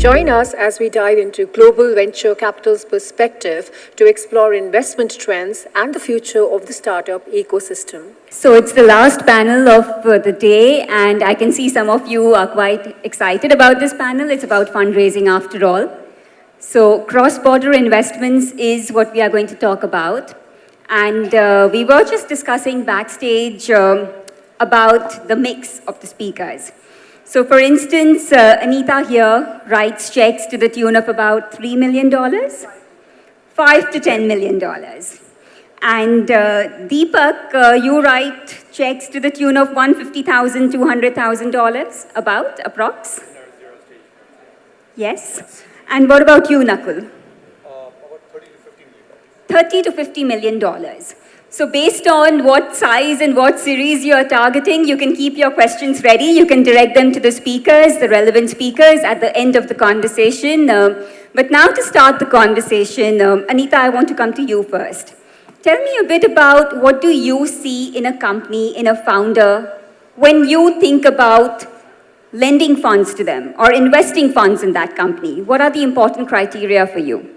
Join us as we dive into global venture capital's perspective to explore investment trends and the future of the startup ecosystem. So it's the last panel of the day, and I can see some of you are quite excited about this panel. It's about fundraising after all. So cross-border investments is what we are going to talk about. And we were just discussing backstage about the mix of the speakers. So for instance, Anita here writes checks to the tune of about $3 million, $5 to $10 million. And Deepak, you write checks to the tune of $150,000, $200,000, about, approx? Yes. And what about you, Nakul? About 30 to 50 million. $30 to $50 million. So based on what size and what series you are targeting, you can keep your questions ready. You can direct them to the speakers, the relevant speakers at the end of the conversation. But now to start the conversation, Anita, I want to come to you first. Tell me a bit about what do you see in a company, in a founder, when you think about lending funds to them or investing funds in that company. What are the important criteria for you?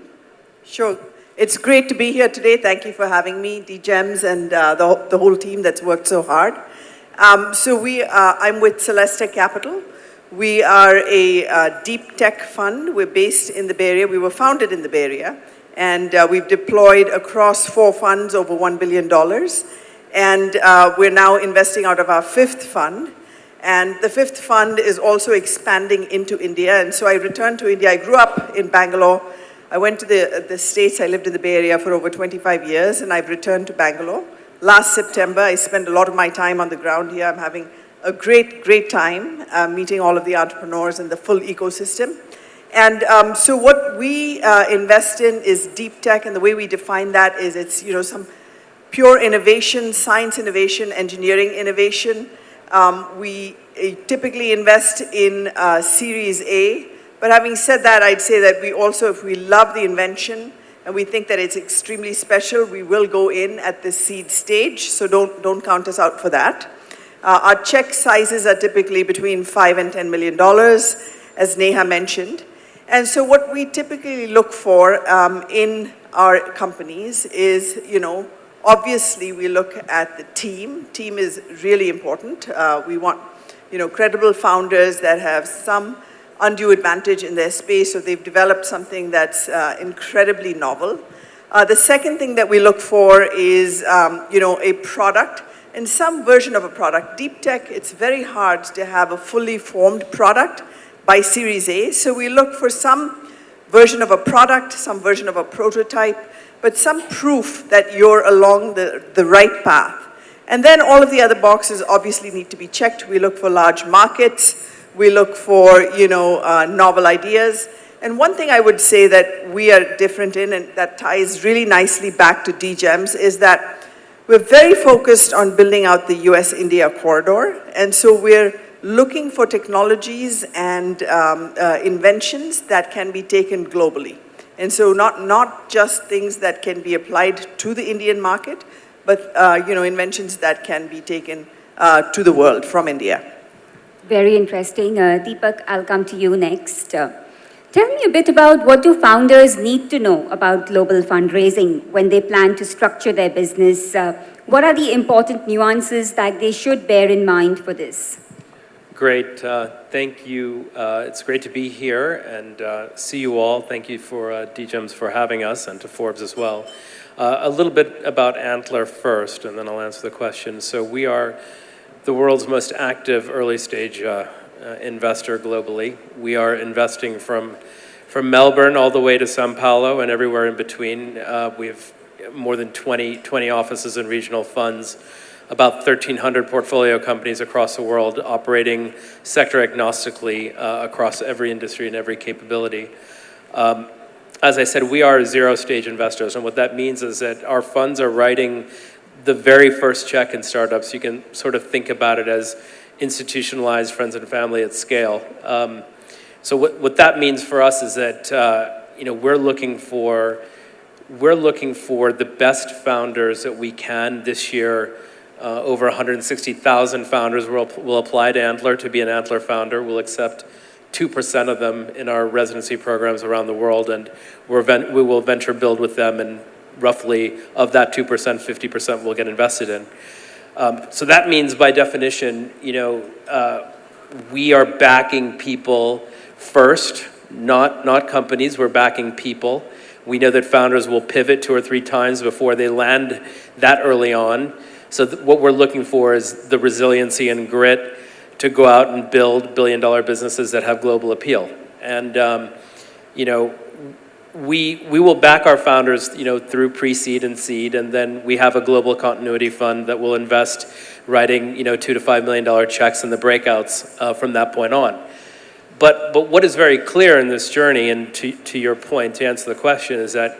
Sure. It's great to be here today. Thank you for having me, DGEMS, and the whole team that's worked so hard. I'm with Celesta Capital. We are a deep tech fund. We're based in the Bay Area. We were founded in the Bay Area. And we've deployed across 4 funds over $1 billion. And we're now investing out of our 5th fund. And the 5th fund is also expanding into India. And so I returned to India. I grew up in Bangalore. I went to the States. I lived in the Bay Area for over 25 years, and I've returned to Bangalore. Last September, I spent a lot of my time on the ground here. I'm having a great time meeting all of the entrepreneurs and the full ecosystem. And so what we invest in is deep tech, and the way we define that is it's some pure innovation, science innovation, engineering innovation. We typically invest in Series A. But having said that, I'd say that we also, if we love the invention and we think that it's extremely special, we will go in at the seed stage, so don't count us out for that. Our check sizes are typically between $5 and $10 million, as Neha mentioned. And so what we typically look for in our companies is, obviously we look at the team. Team is really important. We want, credible founders that have some undue advantage in their space, so they've developed something that's incredibly novel. The second thing that we look for is, a product and some version of a product. Deep tech, it's very hard to have a fully formed product by Series A, so we look for some version of a product, some version of a prototype, but some proof that you're along the right path. And then all of the other boxes obviously need to be checked. We look for large markets. We look for, novel ideas. And one thing I would say that we are different in, and that ties really nicely back to DGEMS, is that we're very focused on building out the US-India corridor. And so we're looking for technologies and inventions that can be taken globally. And so not just things that can be applied to the Indian market, but, inventions that can be taken to the world from India. Very interesting. Deepak, I'll come to you next. Tell me a bit about what do founders need to know about global fundraising when they plan to structure their business? What are the important nuances that they should bear in mind for this? Great. Thank you. It's great to be here and see you all. Thank you for DGEMS for having us, and to Forbes as well. A little bit about Antler first, and then I'll answer the question. So we are the world's most active early stage investor globally. We are investing from Melbourne all the way to Sao Paulo and everywhere in between. We have more than 20 offices and regional funds, about 1,300 portfolio companies across the world operating sector agnostically across every industry and every capability. As I said, we are zero stage investors, and what that means is that our funds are writing the very first check in startups. You can sort of think about it as institutionalized friends and family at scale. So what that means for us is that we're looking for the best founders that we can. This year, over 160,000 founders will apply to Antler to be an Antler founder. We'll accept 2% of them in our residency programs around the world, and we will venture build with them, and roughly of that 2%, 50% will get invested in. So that means, by definition, we are backing people first, not companies. We're backing people. We know that founders will pivot 2 or 3 times before they land that early on. So what we're looking for is the resiliency and grit to go out and build billion-dollar businesses that have global appeal. And we will back our founders, through pre-seed and seed, and then we have a global continuity fund that will invest, writing, $2 to $5 million checks in the breakouts from that point on. But what is very clear in this journey, and to your point, to answer the question, is that,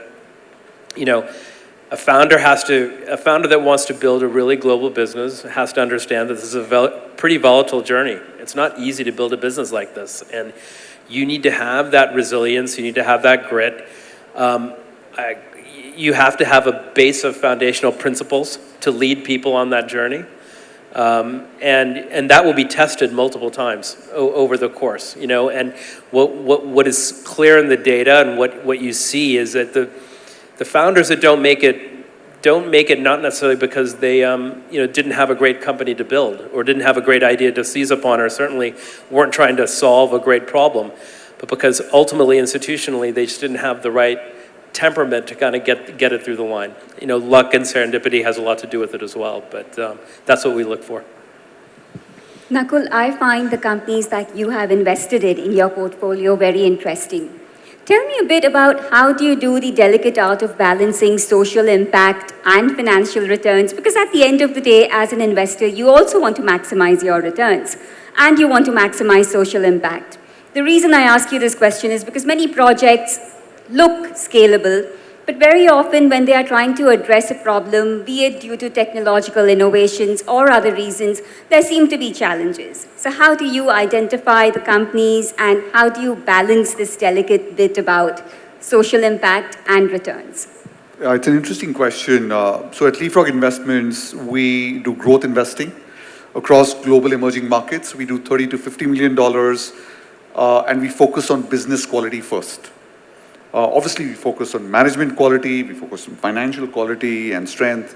a founder that wants to build a really global business has to understand that this is a pretty volatile journey. It's not easy to build a business like this, and you need to have that resilience. You need to have that grit. You have to have a base of foundational principles to lead people on that journey. And that will be tested multiple times over the course, and what is clear in the data and what you see is that the founders that don't make it not necessarily because they didn't have a great company to build or didn't have a great idea to seize upon, or certainly weren't trying to solve a great problem, but because ultimately institutionally they just didn't have the right temperament to kind of get it through the line. Luck and serendipity has a lot to do with it as well, but that's what we look for. Nakul, I find the companies that you have invested in your portfolio very interesting. Tell me a bit about how do you do the delicate art of balancing social impact and financial returns? Because at the end of the day, as an investor, you also want to maximize your returns and you want to maximize social impact. The reason I ask you this question is because many projects look scalable, but very often when they are trying to address a problem, be it due to technological innovations or other reasons, there seem to be challenges. So how do you identify the companies and how do you balance this delicate bit about social impact and returns? It's an interesting question. So at LeapFrog Investments, we do growth investing across global emerging markets. We do $30 to $50 million, and we focus on business quality first. Obviously, we focus on management quality, we focus on financial quality and strength.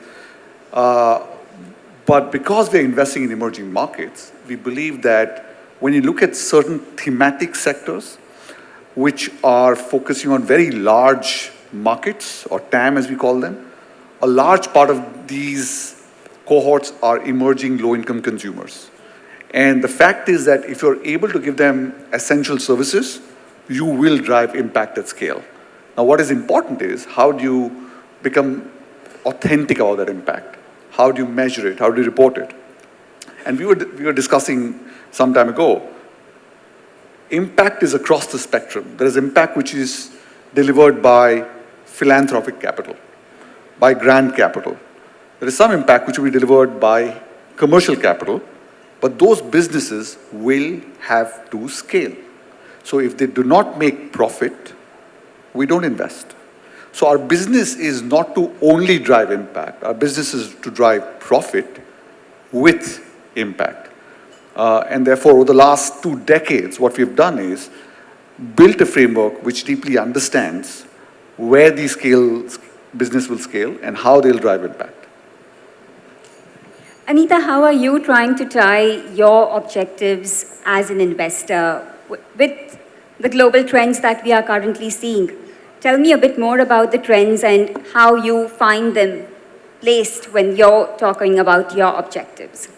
But because we're investing in emerging markets, we believe that when you look at certain thematic sectors, which are focusing on very large markets, or TAM as we call them, a large part of these cohorts are emerging low-income consumers. And the fact is that if you're able to give them essential services, you will drive impact at scale. Now, what is important is how do you become authentic about that impact? How do you measure it? How do you report it? And we were discussing some time ago, impact is across the spectrum. There is impact which is delivered by philanthropic capital, by grant capital. There is some impact which will be delivered by commercial capital, but those businesses will have to scale. So if they do not make profit, we don't invest. So our business is not to only drive impact. Our business is to drive profit with impact. And therefore, over the last 2 decades, what we've done is built a framework which deeply understands where these business will scale and how they'll drive impact. Anita, how are you trying to tie your objectives as an investor with the global trends that we are currently seeing? Tell me a bit more about the trends and how you find them placed when you're talking about your objectives.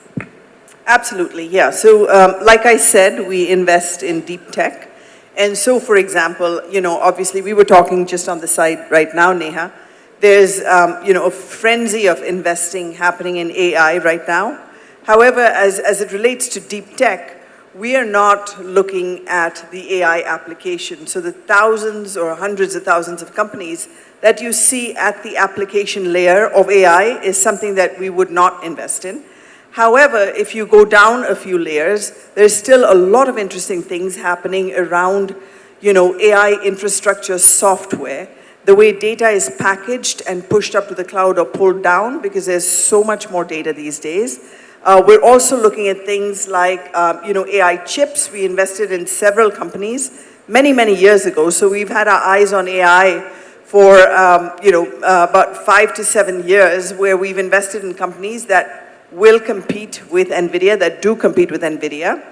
Absolutely, yeah. So like I said, we invest in deep tech. And so, for example, obviously we were talking just on the side right now, Neha. There's, a frenzy of investing happening in AI right now. However, as it relates to deep tech, we are not looking at the AI application. So the thousands or hundreds of thousands of companies that you see at the application layer of AI is something that we would not invest in. However, if you go down a few layers, there's still a lot of interesting things happening around, AI infrastructure software, the way data is packaged and pushed up to the cloud or pulled down, because there's so much more data these days. We're also looking at things like, AI chips. We invested in several companies many, many years ago. So we've had our eyes on AI for, about 5 to 7 years, where we've invested in companies that will compete with NVIDIA, that do compete with NVIDIA.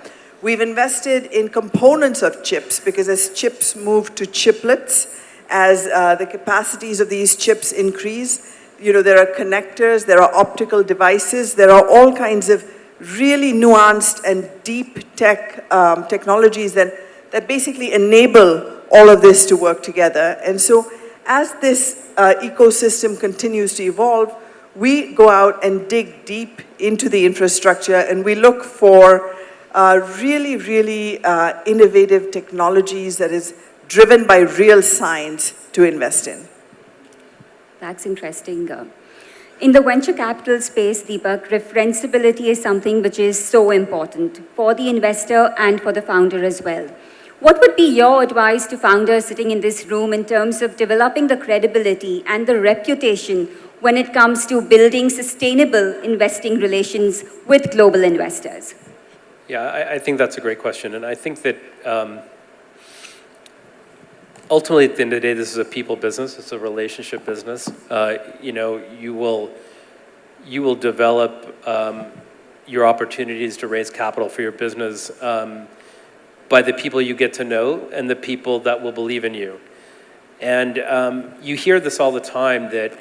We've invested in components of chips, because as chips move to chiplets, as the capacities of these chips increase, there are connectors, there are optical devices, there are all kinds of really nuanced and deep technologies that basically enable all of this to work together. And so as this ecosystem continues to evolve, we go out and dig deep into the infrastructure, and we look for really, really innovative technologies that is driven by real science to invest in. That's interesting. In the venture capital space, Deepak, referenceability is something which is so important for the investor and for the founder as well. What would be your advice to founders sitting in this room in terms of developing the credibility and the reputation when it comes to building sustainable investing relations with global investors? Yeah, I think that's a great question. And I think that ultimately, at the end of the day, this is a people business. It's a relationship business. You will develop your opportunities to raise capital for your business by the people you get to know and the people that will believe in you. And you hear this all the time that,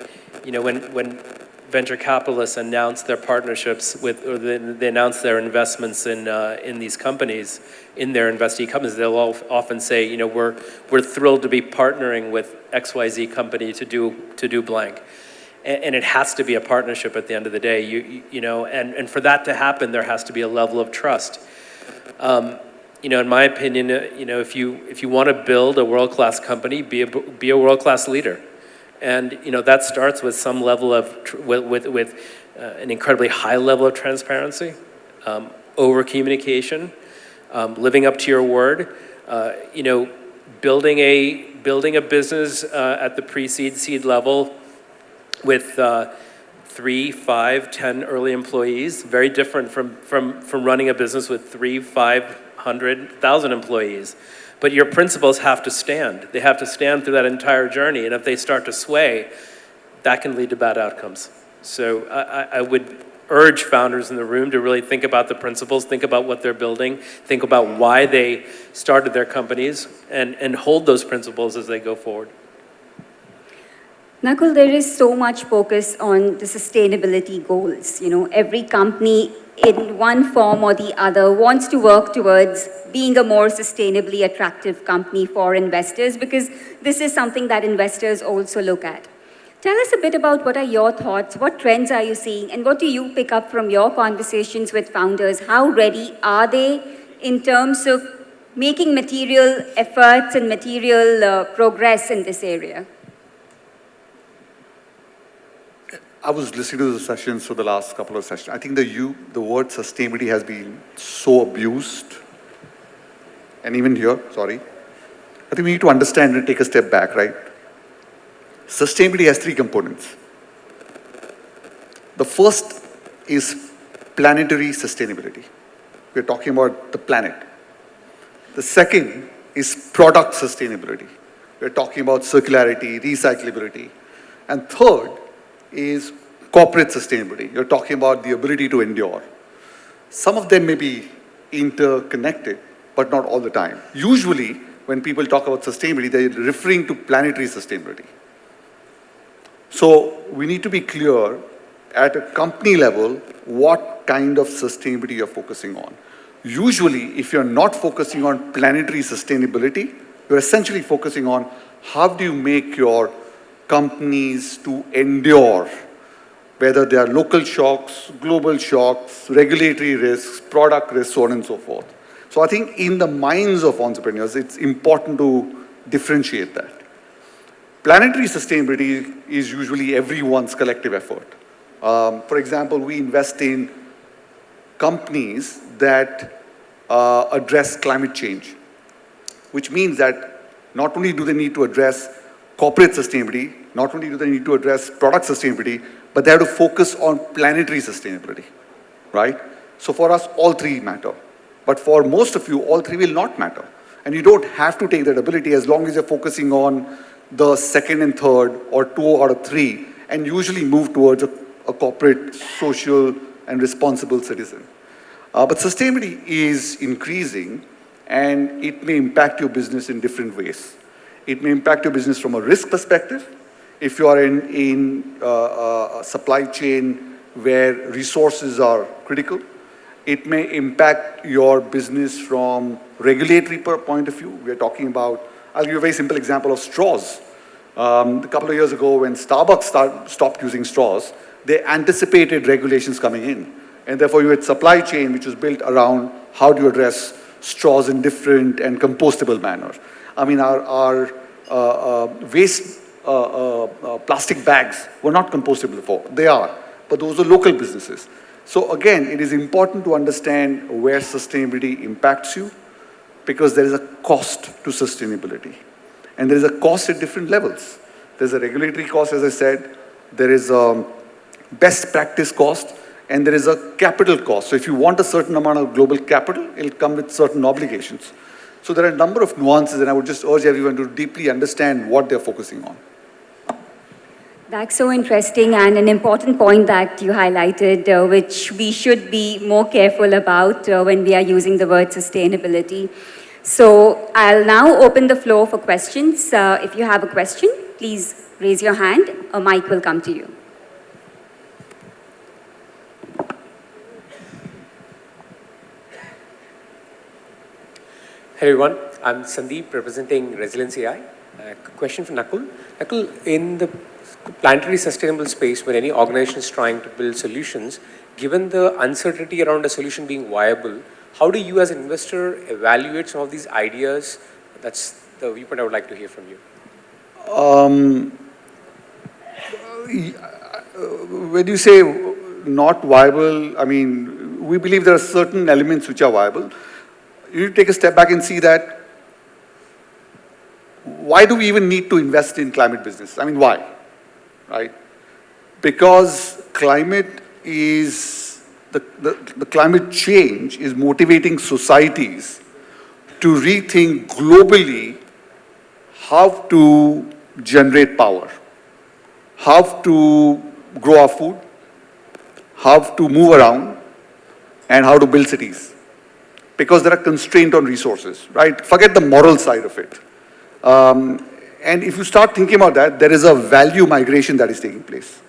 when venture capitalists announce their partnerships with, or they announce their investments in these companies, in their investee companies, they'll often say, we're thrilled to be partnering with XYZ company to do blank. And it has to be a partnership at the end of the day, and for that to happen, there has to be a level of trust. In my opinion, if you want to build a world-class company, be a world-class leader. And that starts with some level of with an incredibly high level of transparency, over communication, living up to your word, building a business at the pre-seed seed level with 3, 5, 10 early employees, very different from running a business with 3, 500, 1,000 employees. But your principles have to stand. They have to stand through that entire journey. And if they start to sway, that can lead to bad outcomes. So I would urge founders in the room to really think about the principles, think about what they're building, think about why they started their companies, and hold those principles as they go forward. Nakul, there is so much focus on the sustainability goals. Every company in one form or the other wants to work towards being a more sustainably attractive company for investors, because this is something that investors also look at. Tell us a bit about what are your thoughts, what trends are you seeing, and what do you pick up from your conversations with founders? How ready are they in terms of making material efforts and material progress in this area? I was listening to the sessions for the last couple of sessions. I think the word sustainability has been so abused. And even here, sorry. I think we need to understand and take a step back, right? Sustainability has 3 components. The first is planetary sustainability. We're talking about the planet. The second is product sustainability. We're talking about circularity, recyclability. And third is corporate sustainability. You're talking about the ability to endure. Some of them may be interconnected, but not all the time. Usually, when people talk about sustainability, they're referring to planetary sustainability. So we need to be clear at a company level what kind of sustainability you're focusing on. Usually, if you're not focusing on planetary sustainability, you're essentially focusing on how do you make your companies to endure, whether they are local shocks, global shocks, regulatory risks, product risks, so on and so forth. So I think in the minds of entrepreneurs, it's important to differentiate that. Planetary sustainability is usually everyone's collective effort. For example, we invest in companies that address climate change, which means that not only do they need to address corporate sustainability, not only do they need to address product sustainability, but they have to focus on planetary sustainability. right? So for us, all three matter. But for most of you, all three will not matter. And you don't have to take that ability as long as you're focusing on the second and third or 2 out of 3 and usually move towards a corporate, social, and responsible citizen. But sustainability is increasing and it may impact your business in different ways. It may impact your business from a risk perspective. If you are in a supply chain where resources are critical, it may impact your business from regulatory point of view. We are talking about, I'll give you a very simple example of straws. A couple of years ago when Starbucks stopped using straws, they anticipated regulations coming in. And therefore you had supply chain which was built around how do you address straws in different and compostable manners. I mean, our waste plastic bags were not compostable before. They are, but those are local businesses. So again, it is important to understand where sustainability impacts you because there is a cost to sustainability. And there is a cost at different levels. There's a regulatory cost, as I said. There is a best practice cost, and there is a capital cost. So if you want a certain amount of global capital, it'll come with certain obligations. So there are a number of nuances, and I would just urge everyone to deeply understand what they're focusing on. That's so interesting and an important point that you highlighted, which we should be more careful about when we are using the word sustainability. So I'll now open the floor for questions. If you have a question, please raise your hand. A mic will come to you. Hello everyone, I'm Sandeep representing Resilience AI. Question for Nakul. Nakul, in the planetary sustainable space, when any organization is trying to build solutions, given the uncertainty around a solution being viable, how do you as an investor evaluate some of these ideas? That's the viewpoint I would like to hear from you. When you say not viable, I mean, we believe there are certain elements which are viable. You need to take a step back and see that why do we even need to invest in climate business? I mean, why? Right? Because climate is, the climate change is motivating societies to rethink globally how to generate power, how to grow our food, how to move around, and how to build cities. Because there are constraints on resources, right? Forget the moral side of it. And if you start thinking about that, there is a value migration that is taking place.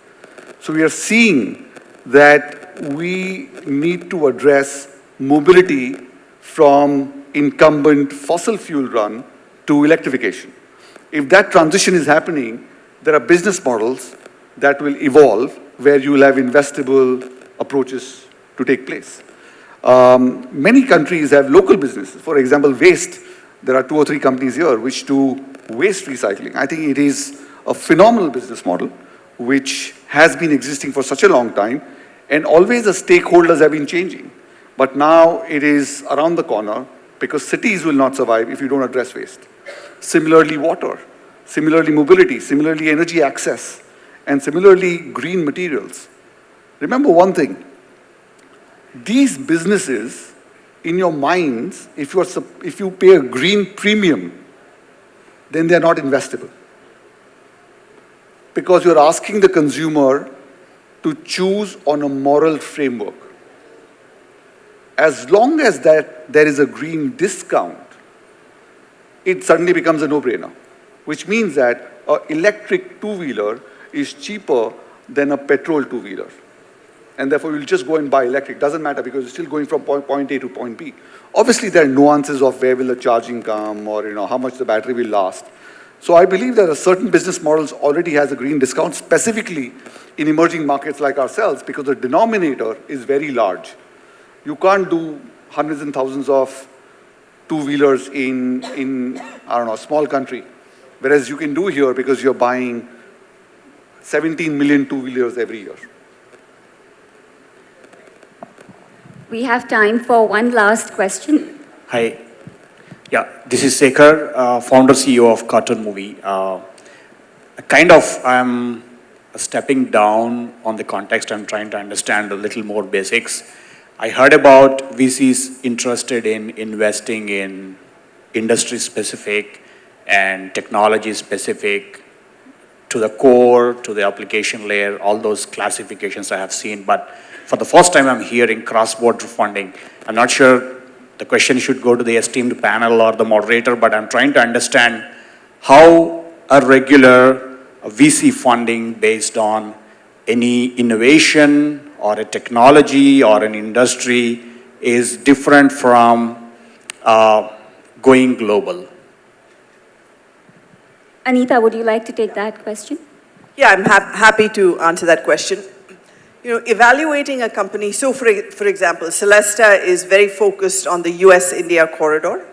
So we are seeing that we need to address mobility from incumbent fossil fuel run to electrification. If that transition is happening, there are business models that will evolve where you will have investable approaches to take place. Many countries have local businesses. For example, waste. There are 2 or 3 companies here which do waste recycling. I think it is a phenomenal business model which has been existing for such a long time, and always the stakeholders have been changing. But now it is around the corner because cities will not survive if you don't address waste. Similarly, water. Similarly, mobility. Similarly, energy access. And similarly, green materials. Remember one thing. These businesses, in your minds, if you pay a green premium, then they are not investable. Because you're asking the consumer to choose on a moral framework. As long as that there is a green discount, it suddenly becomes a no-brainer. Which means that an electric two-wheeler is cheaper than a petrol two-wheeler. And therefore, you'll just go and buy electric. Doesn't matter because you're still going from point A to point B. Obviously, there are nuances of where will the charging come or how much the battery will last. So I believe that a certain business models already has a green discount, specifically in emerging markets like ourselves, because the denominator is very large. You can't do hundreds and thousands of two-wheelers in I don't know, a small country. Whereas you can do here because you're buying 17 million two-wheelers every year. We have time for one last question. Hi. Yeah, this is Sekhar, founder CEO of Cartoon Movie. I'm stepping down on the context. I'm trying to understand a little more basics. I heard about VCs interested in investing in industry-specific and technology-specific to the core, to the application layer, all those classifications I have seen. But for the first time, I'm hearing cross-border funding. I'm not sure the question should go to the esteemed panel or the moderator, but I'm trying to understand how a regular VC funding based on any innovation or a technology or an industry is different from going global. Anita, would you like to take that question? Yeah, I'm happy to answer that question. You know, evaluating a company, so for example, Celesta is very focused on the US-India corridor.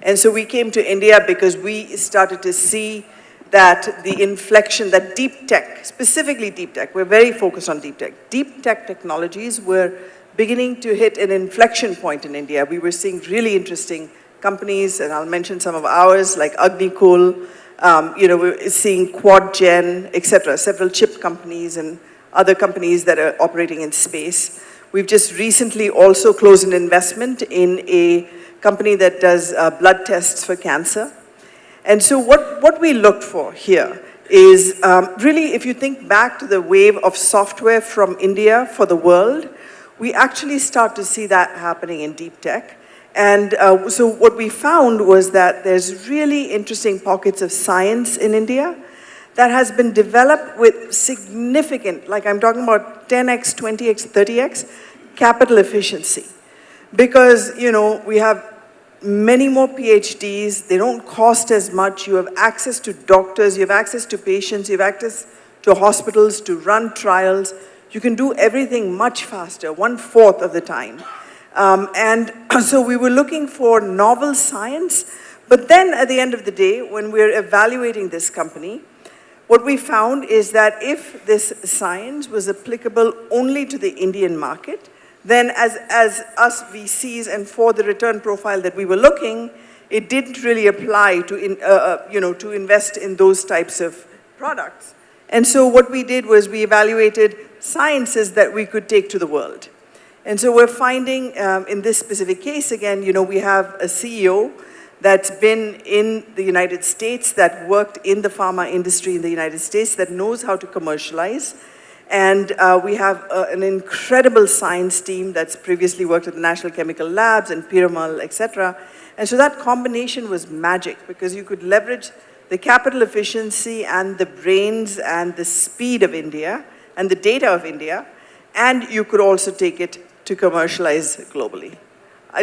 And so we came to India because we started to see that the inflection, that deep tech, specifically deep tech, we're very focused on deep tech. Deep tech technologies were beginning to hit an inflection point in India. We were seeing really interesting companies, and I'll mention some of ours, like Agnikul, you know, we're seeing QuadGen, et cetera, several chip companies and other companies that are operating in space. We've just recently also closed an investment in a company that does blood tests for cancer. And so what we looked for here is really, if you think back to the wave of software from India for the world, we actually start to see that happening in deep tech. And so what we found was that there's really interesting pockets of science in India that has been developed with significant, like I'm talking about 10x, 20x, 30x, capital efficiency. Because, you know, we have many more PhDs, they don't cost as much, you have access to doctors, you have access to patients, you have access to hospitals to run trials. You can do everything much faster, 1/4 of the time. And so we were looking for novel science, but then at the end of the day, when we're evaluating this company, what we found is that if this science was applicable only to the Indian market, then as us VCs and for the return profile that we were looking, it didn't really apply to, you know, to invest in those types of products. And so what we did was we evaluated sciences that we could take to the world. And so we're finding in this specific case, again, you know, we have a CEO that's been in the United States, that worked in the pharma industry in the United States, that knows how to commercialize. And we have an incredible science team that's previously worked at the National Chemical Labs and Piramal, et cetera. And so that combination was magic because you could leverage the capital efficiency and the brains and the speed of India and the data of India, and you could also take it to commercialize globally.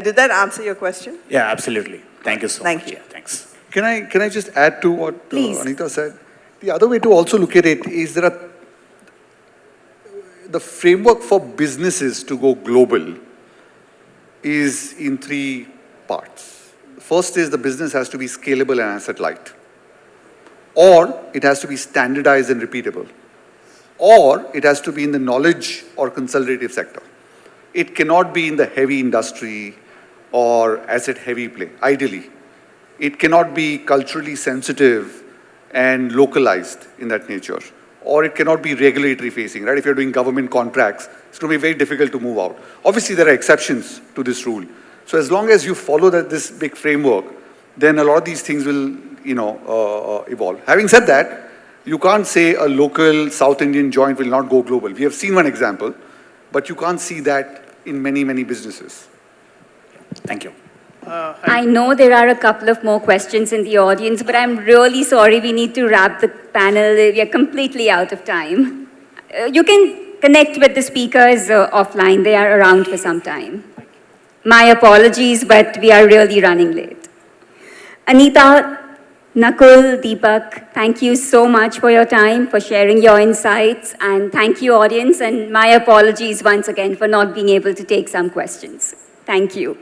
Did that answer your question? Yeah, absolutely. Thank you so much. Thank you. Yeah, thanks. Can I just add to what Please. Anita said? The other way to also look at it is the framework for businesses to go global is in 3 parts. First is the business has to be scalable and asset light, or it has to be standardized and repeatable, or it has to be in the knowledge or consultative sector. It cannot be in the heavy industry or asset heavy play, ideally. It cannot be culturally sensitive and localized in that nature. Or it cannot be regulatory facing, right? If you're doing government contracts, it's going to be very difficult to move out. Obviously, there are exceptions to this rule. So as long as you follow this big framework, then a lot of these things will, you know, evolve. Having said that, you can't say a local South Indian joint will not go global. We have seen one example, but you can't see that in many, many businesses. Thank you. I know there are a couple of more questions in the audience, but I'm really sorry we need to wrap the panel. We are completely out of time. You can connect with the speakers offline. They are around for some time. My apologies, but we are really running late. Anita, Nakul, Deepak, thank you so much for your time, for sharing your insights, and thank you, audience, and my apologies once again for not being able to take some questions. Thank you.